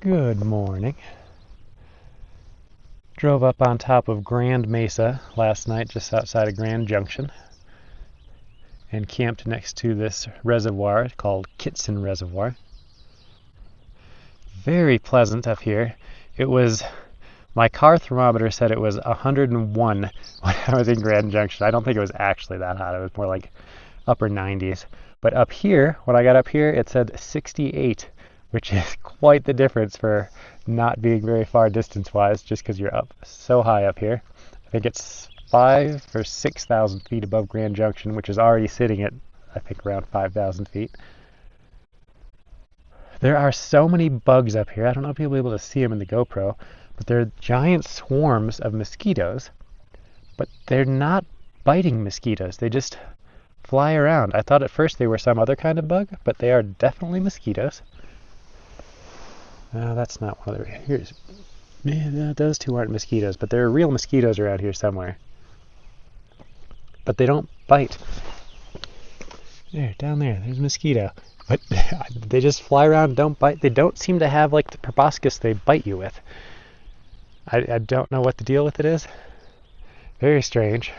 Good morning. Drove up on top of Grand Mesa last night, just outside of Grand Junction, and camped next to this reservoir called Kitson Reservoir. Very pleasant up here. My car thermometer said it was 101 when I was in Grand Junction. I don't think it was actually that hot. It was more like upper 90s. But up here, when I got up here, it said 68, which is quite the difference for not being very far distance-wise, just because you're up so high up here. I think it's 5,000 or 6,000 feet above Grand Junction, which is already sitting at, I think, around 5,000 feet. There are so many bugs up here. I don't know if you'll be able to see them in the GoPro, but they're giant swarms of mosquitoes. But they're not biting mosquitoes. They just fly around. I thought at first they were some other kind of bug, but they are definitely mosquitoes. That's not one of the... those two aren't mosquitoes, but there are real mosquitoes around here somewhere. But they don't bite. There, down there, there's a mosquito. But they just fly around, don't bite. They don't seem to have like the proboscis they bite you with. I don't know what the deal with it is. Very strange.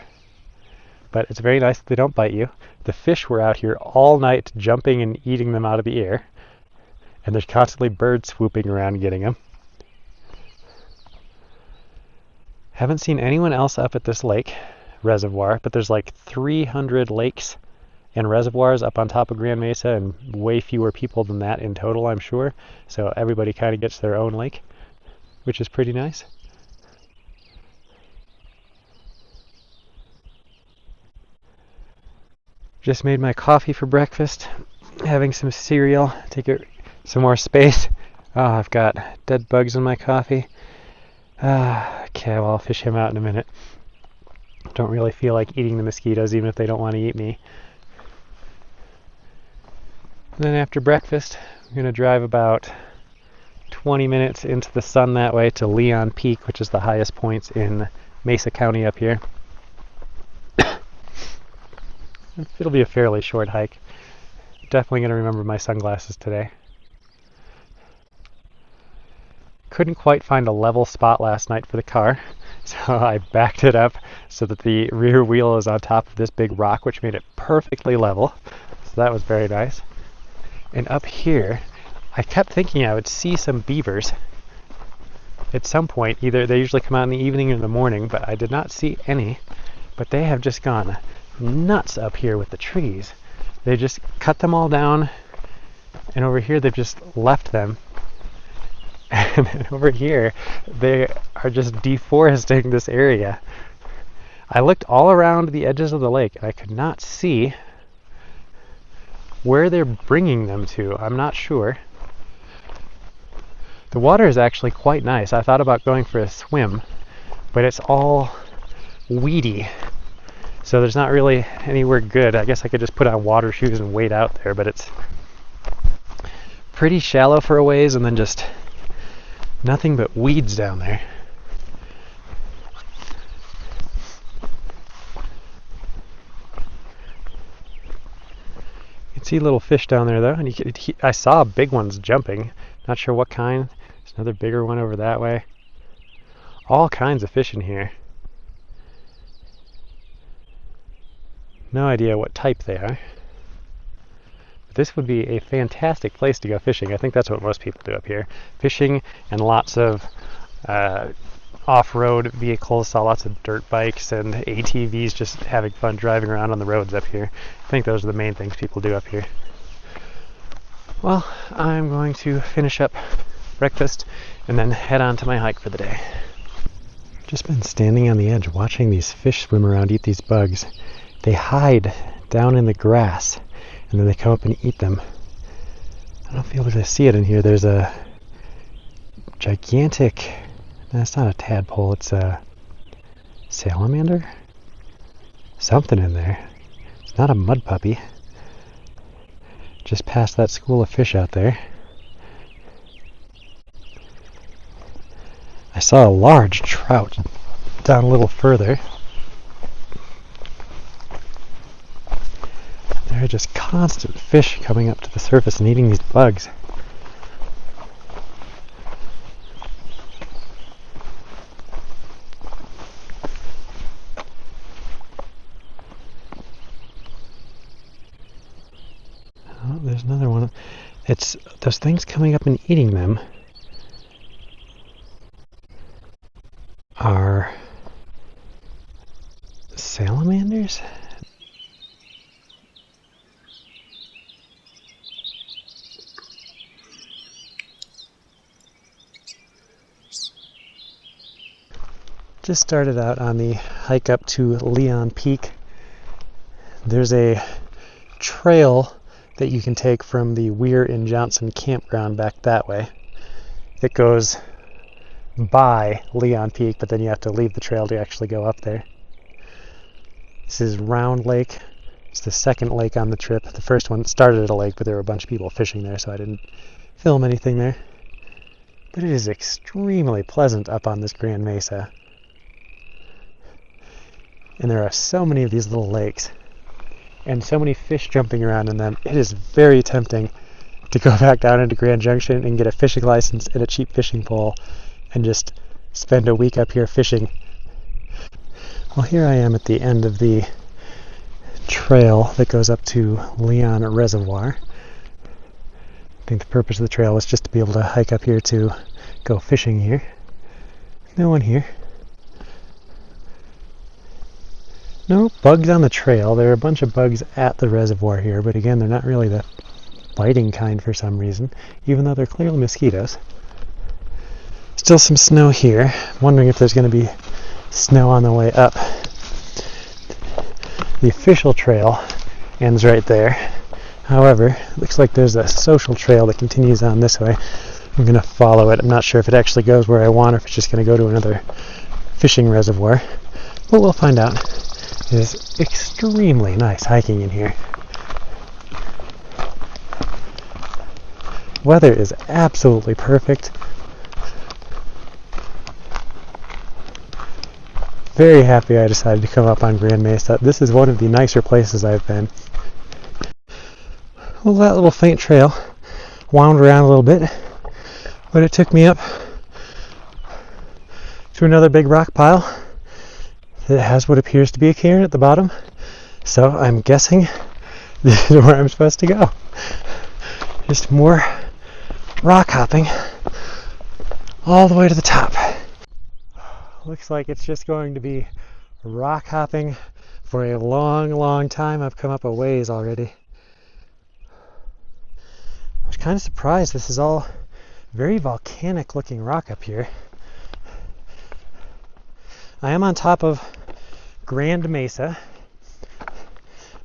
But it's very nice that they don't bite you. The fish were out here all night jumping and eating them out of the air. And there's constantly birds swooping around getting them. Haven't seen anyone else up at this lake reservoir, but there's like 300 lakes and reservoirs up on top of Grand Mesa, and way fewer people than that in total, I'm sure. So everybody kind of gets their own lake, which is pretty nice. Just made my coffee for breakfast, having some cereal, take some more space. Oh, I've got dead bugs in my coffee. Okay, well, I'll fish him out in a minute. Don't really feel like eating the mosquitoes, even if they don't want to eat me. Then after breakfast, I'm going to drive about 20 minutes into the sun that way to Leon Peak, which is the highest point in Mesa County up here. It'll be a fairly short hike. Definitely going to remember my sunglasses today. Couldn't quite find a level spot last night for the car, so I backed it up so that the rear wheel is on top of this big rock, which made it perfectly level. So that was very nice. And up here, I kept thinking I would see some beavers at some point. Either they usually come out in the evening or in the morning, but I did not see any. But they have just gone nuts up here with the trees. They just cut them all down, and over here they've just left them. And then over here, they are just deforesting this area. I looked all around the edges of the lake, and I could not see where they're bringing them to. I'm not sure. The water is actually quite nice. I thought about going for a swim, but it's all weedy. So there's not really anywhere good. I guess I could just put on water shoes and wade out there, but it's pretty shallow for a ways, and then just nothing but weeds down there. You can see little fish down there though, and I saw big ones jumping. Not sure what kind. There's another bigger one over that way. All kinds of fish in here. No idea what type they are. But this would be a fantastic place to go fishing. I think that's what most people do up here. Fishing and lots of off-road vehicles. Saw lots of dirt bikes and ATVs just having fun driving around on the roads up here. I think those are the main things people do up here. Well, I'm going to finish up breakfast and then head on to my hike for the day. Just been standing on the edge watching these fish swim around, eat these bugs. They hide down in the grass, and then they come up and eat them. I don't know if you'll be able to see it in here. There's a gigantic... That's not a tadpole, it's a salamander? Something in there. It's not a mud puppy. Just past that school of fish out there. I saw a large trout down a little further. There are just constant fish coming up to the surface and eating these bugs. It's those things coming up and eating them are salamanders? Just started out on the hike up to Leon Peak. There's a trail that you can take from the Weir and Johnson campground back that way. It goes by Leon Peak, but then you have to leave the trail to actually go up there. This is Round Lake. It's the second lake on the trip. The first one started at a lake, but there were a bunch of people fishing there, so I didn't film anything there. But it is extremely pleasant up on this Grand Mesa. And there are so many of these little lakes and so many fish jumping around in them. It is very tempting to go back down into Grand Junction and get a fishing license and a cheap fishing pole and just spend a week up here fishing. Well, here I am at the end of the trail that goes up to Leon Reservoir. I think the purpose of the trail was just to be able to hike up here to go fishing here. No one here. No bugs on the trail. There are a bunch of bugs at the reservoir here, but again, they're not really the biting kind for some reason, even though they're clearly mosquitoes. Still some snow here. I'm wondering if there's going to be snow on the way up. The official trail ends right there. However, it looks like there's a social trail that continues on this way. I'm going to follow it. I'm not sure if it actually goes where I want or if it's just going to go to another fishing reservoir, but we'll find out. It is extremely nice hiking in here. Weather is absolutely perfect. Very happy I decided to come up on Grand Mesa. This is one of the nicer places I've been. Well, that little faint trail wound around a little bit, but it took me up to another big rock pile. It has what appears to be a cairn at the bottom, so I'm guessing this is where I'm supposed to go. Just more rock hopping all the way to the top. Looks like it's just going to be rock hopping for a long, long time. I've come up a ways already. I was kind of surprised. This is all very volcanic looking rock up here. I am on top of Grand Mesa,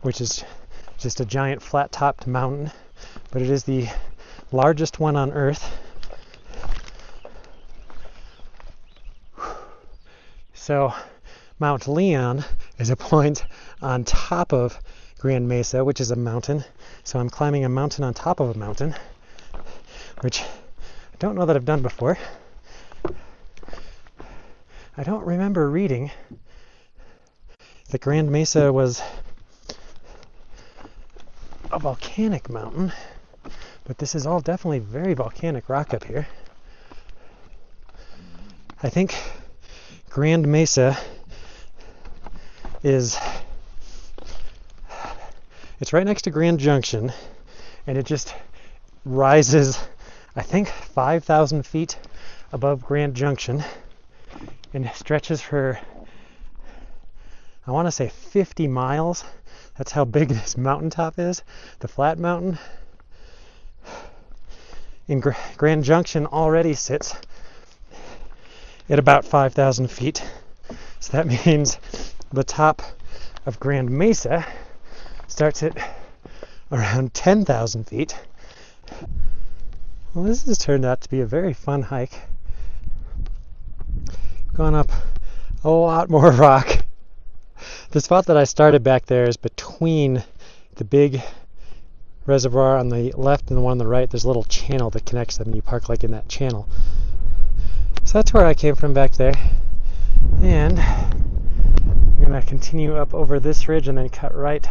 which is just a giant flat-topped mountain, but it is the largest one on Earth. So Mount Leon is a point on top of Grand Mesa, which is a mountain. So I'm climbing a mountain on top of a mountain, which I don't know that I've done before. I don't remember reading that Grand Mesa was a volcanic mountain, but this is all definitely very volcanic rock up here. I think Grand Mesa it's right next to Grand Junction, and it just rises, I think, 5,000 feet above Grand Junction, and stretches for, I want to say 50 miles. That's how big this mountaintop is, the flat mountain. And Grand Junction already sits at about 5,000 feet. So that means the top of Grand Mesa starts at around 10,000 feet. Well, this has turned out to be a very fun hike. Gone up a lot more rock. The spot that I started back there is between the big reservoir on the left and the one on the right. There's a little channel that connects them, and you park like in that channel. So that's where I came from back there. And I'm going to continue up over this ridge and then cut right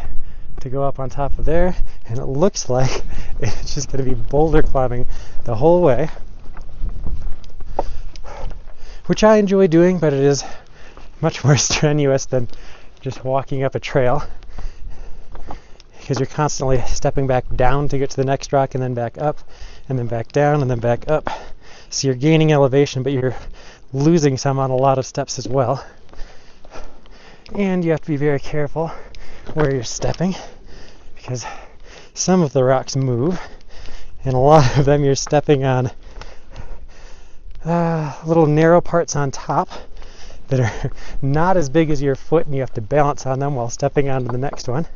to go up on top of there. And it looks like it's just going to be boulder climbing the whole way, which I enjoy doing, but it is much more strenuous than just walking up a trail. because you're constantly stepping back down to get to the next rock and then back up and then back down and then back up. So you're gaining elevation, but you're losing some on a lot of steps as well. And you have to be very careful where you're stepping, because some of the rocks move, and a lot of them you're stepping on little narrow parts on top that are not as big as your foot, and you have to balance on them while stepping onto the next one.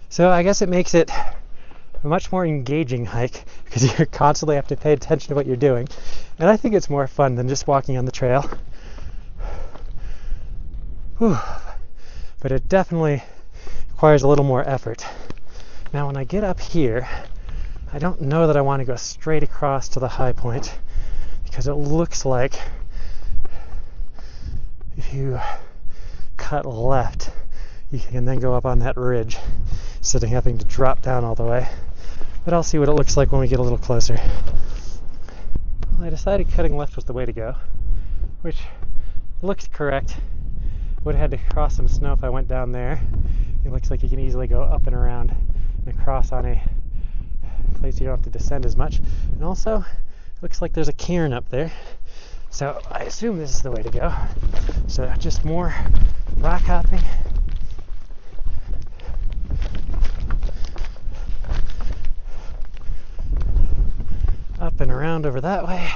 So I guess it makes it a much more engaging hike, because you constantly have to pay attention to what you're doing, and I think it's more fun than just walking on the trail. Whew. But it definitely requires a little more effort. Now when I get up here, I don't know that I want to go straight across to the high point, because it looks like if you cut left, you can then go up on that ridge instead of having to drop down all the way. But I'll see what it looks like when we get a little closer. Well, I decided cutting left was the way to go, which looks correct. Would have had to cross some snow if I went down there. It looks like you can easily go up and around and across on a place you don't have to descend as much. And also, it looks like there's a cairn up there. So I assume this is the way to go. So just more rock hopping. Up and around over that way.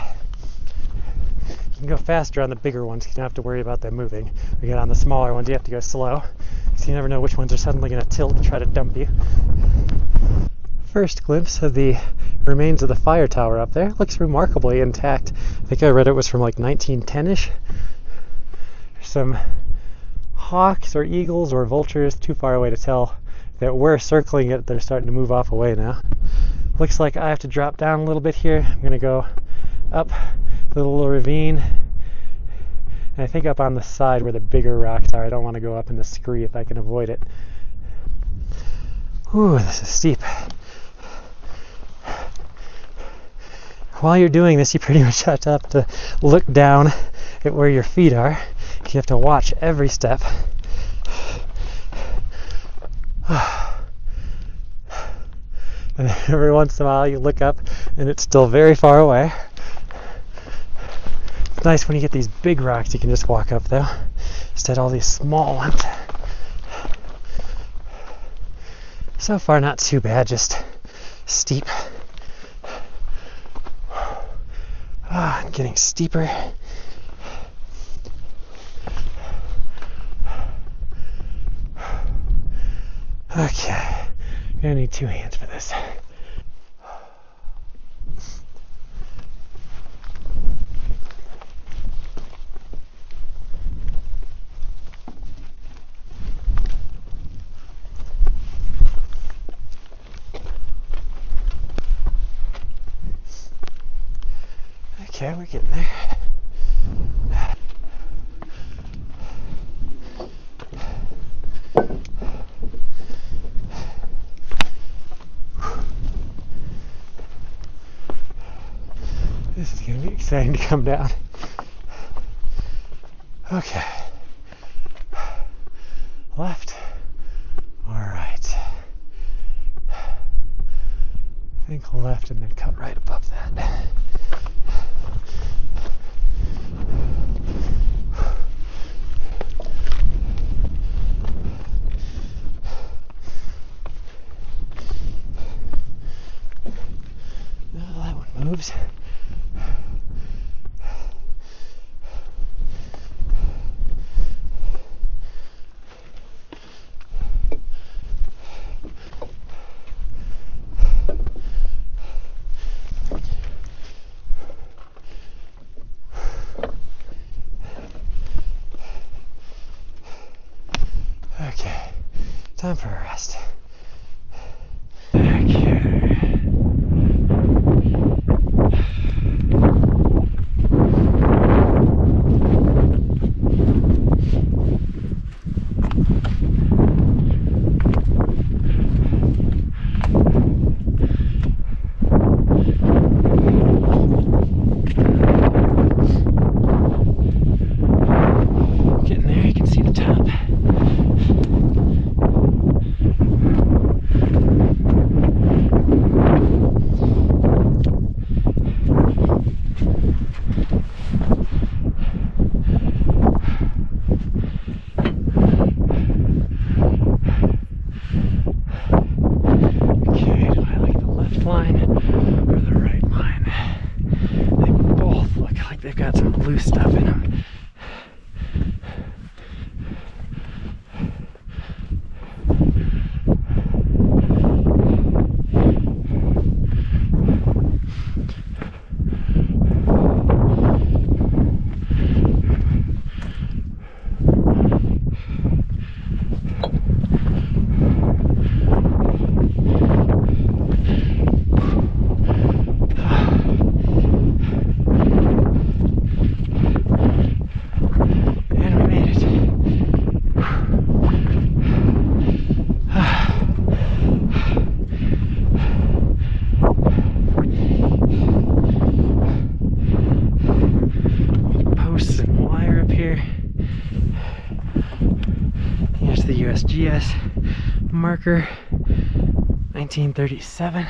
You can go faster on the bigger ones, you don't have to worry about them moving. When you get on the smaller ones, you have to go slow, so you never know which ones are suddenly going to tilt and try to dump you. First glimpse of the remains of the fire tower up there. Looks remarkably intact. I think I read it was from like 1910-ish. There's some hawks or eagles or vultures, too far away to tell, that were circling it. They're starting to move off away now. Looks like I have to drop down a little bit here. I'm going to go up the little ravine, and I think up on the side where the bigger rocks are. I don't want to go up in the scree if I can avoid it. Ooh, this is steep. While you're doing this, you pretty much have to look down at where your feet are. You have to watch every step. And every once in a while you look up and it's still very far away. It's nice when you get these big rocks you can just walk up though, instead of all these small ones. So far not too bad, just steep. And getting steeper. Okay, you're gonna need 2 hands for this. Okay, we're getting there. This is going to be exciting to come down. Okay. Left or right? I think left and then cut right above that. Moves. Okay, time for a rest. Getting there, you can see the top. got some loose stuff in them. Here's the USGS marker, 1937.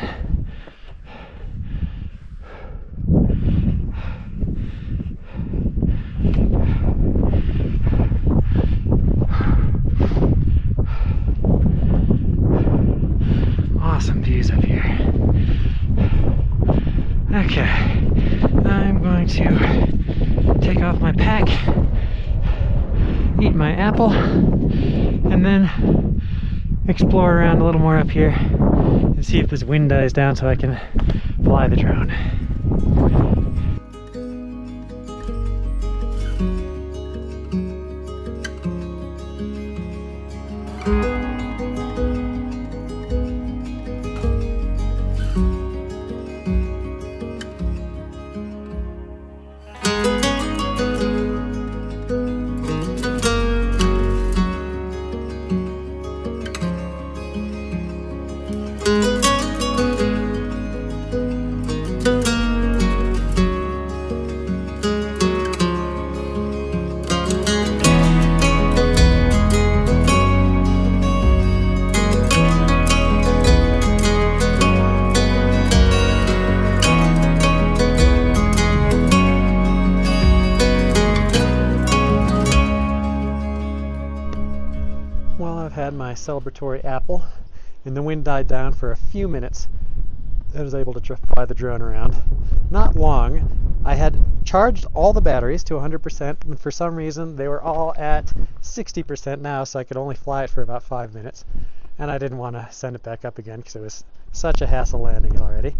Awesome views up here. Okay, I'm going to take off my pack, eat my apple, and then explore around a little more up here and see if this wind dies down so I can fly the drone. Had my celebratory apple and the wind died down for a few minutes. I was able to fly the drone around. Not long. I had charged all the batteries to 100%, and for some reason they were all at 60% now, so I could only fly it for about 5 minutes. And I didn't want to send it back up again because it was such a hassle landing it already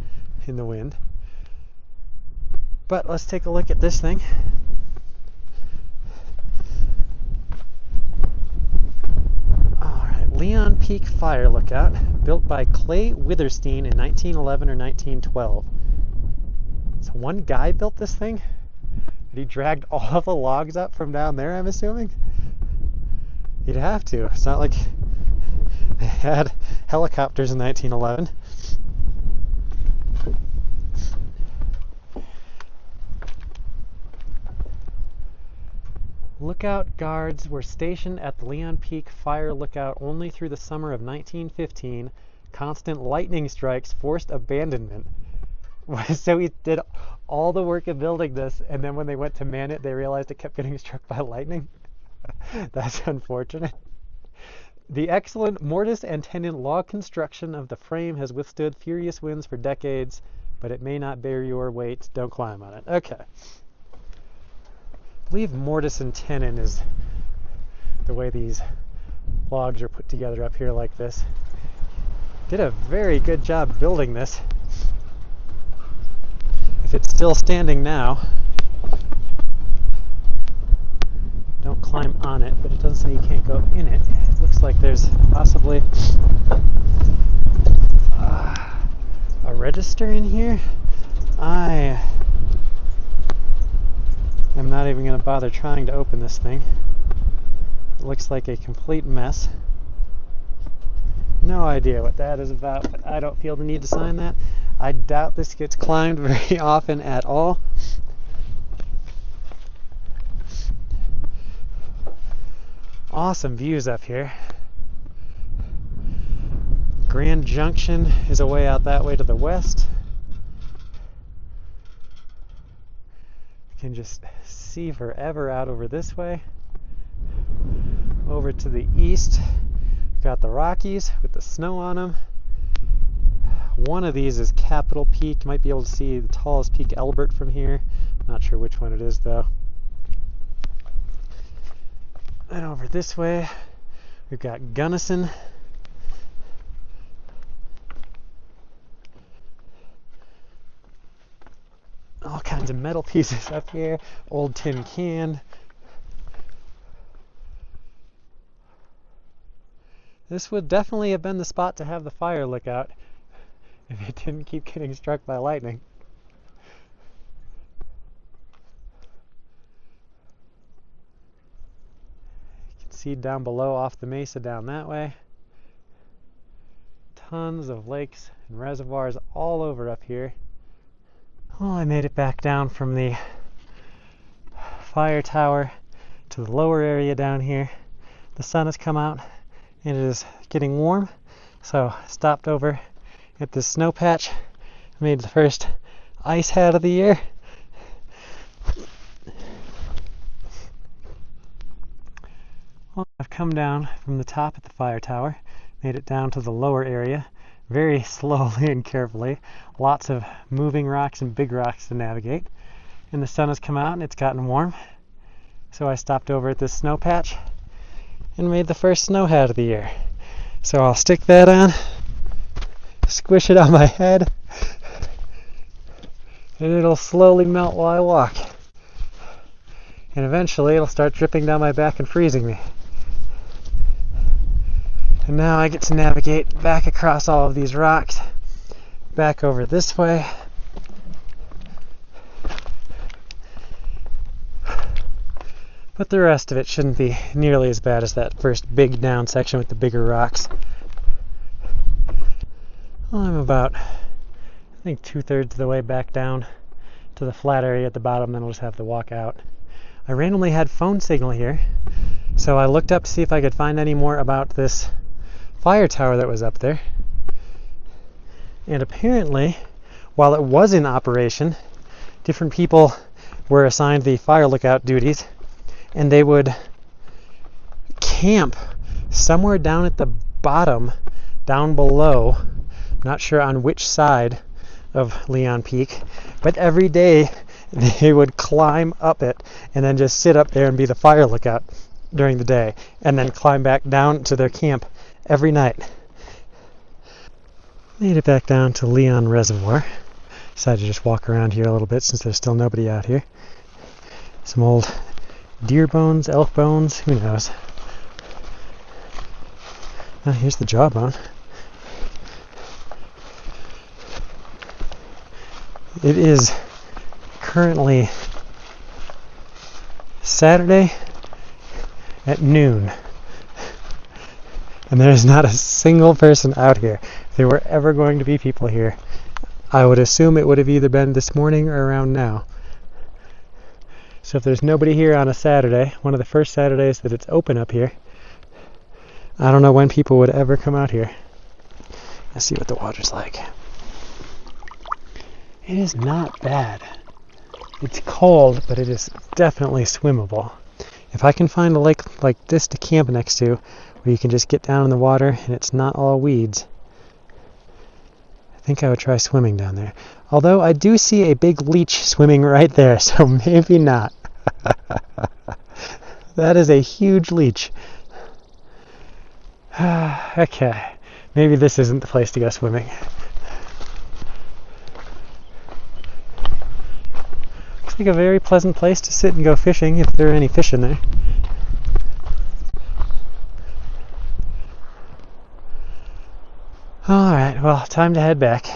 in the wind. But let's take a look at this thing. Leon Peak Fire Lookout, built by Clay Witherstein in 1911 or 1912. So one guy built this thing? And he dragged all the logs up from down there, I'm assuming? You'd have to. It's not like they had helicopters in 1911. Lookout guards were stationed at the Leon Peak Fire Lookout only through the summer of 1915. Constant lightning strikes forced abandonment. So he did all the work of building this, and then when they went to man it, they realized it kept getting struck by lightning. That's unfortunate. The excellent mortise and tenon log construction of the frame has withstood furious winds for decades, but it may not bear your weight. Don't climb on it. Okay. I believe mortise and tenon is the way these logs are put together up here like this. Did a very good job building this. If it's still standing now, don't climb on it, but it doesn't say you can't go in it. It looks like there's possibly a register in here. I am not even going to bother trying to open this thing. It looks like a complete mess. No idea what that is about, but I don't feel the need to sign that. I doubt this gets climbed very often at all. Awesome views up here. Grand Junction is a way out that way to the west. You can just see forever out over this way. Over to the east, we've got the Rockies with the snow on them. One of these is Capitol Peak. You might be able to see the tallest peak, Elbert, from here. Not sure which one it is though. And over this way, we've got Gunnison. All kinds of metal pieces up here. Old tin can. This would definitely have been the spot to have the fire lookout if it didn't keep getting struck by lightning. You can see down below off the mesa down that way. Tons of lakes and reservoirs all over up here. Well, I made it back down from the fire tower to the lower area down here. The sun has come out and it is getting warm, so I stopped over at this snow patch. Made the first ice hat of the year. Well, I've come down from the top at the fire tower, made it down to the lower area very slowly and carefully. Lots of moving rocks and big rocks to navigate. And the sun has come out and it's gotten warm. So I stopped over at this snow patch and made the first snow hat of the year. So I'll stick that on, squish it on my head, and it'll slowly melt while I walk. And eventually it'll start dripping down my back and freezing me. And now I get to navigate back across all of these rocks, back over this way. But the rest of it shouldn't be nearly as bad as that first big down section with the bigger rocks. Well, I'm about, I think, 2/3 of the way back down to the flat area at the bottom, then I'll just have to walk out. I randomly had phone signal here, so I looked up to see if I could find any more about this fire tower that was up there. And apparently, while it was in operation, different people were assigned the fire lookout duties, and they would camp somewhere down at the bottom, down below, not sure on which side of Leon Peak, but every day they would climb up it and then just sit up there and be the fire lookout during the day, and then climb back down to their camp every night. Made it back down to Leon Reservoir. Decided to just walk around here a little bit since there's still nobody out here. Some old deer bones, elk bones, who knows. Oh, here's the jawbone. It is currently Saturday at noon, and there is not a single person out here. If there were ever going to be people here, I would assume it would have either been this morning or around now. So if there's nobody here on a Saturday, one of the first Saturdays that it's open up here, I don't know when people would ever come out here. Let's see what the water's like. It is not bad. It's cold, but it is definitely swimmable. If I can find a lake like this to camp next to, where you can just get down in the water and it's not all weeds, I think I would try swimming down there. Although I do see a big leech swimming right there, so maybe not. That is a huge leech. Okay, maybe this isn't the place to go swimming. Looks like a very pleasant place to sit and go fishing, if there are any fish in there. Alright, well, time to head back.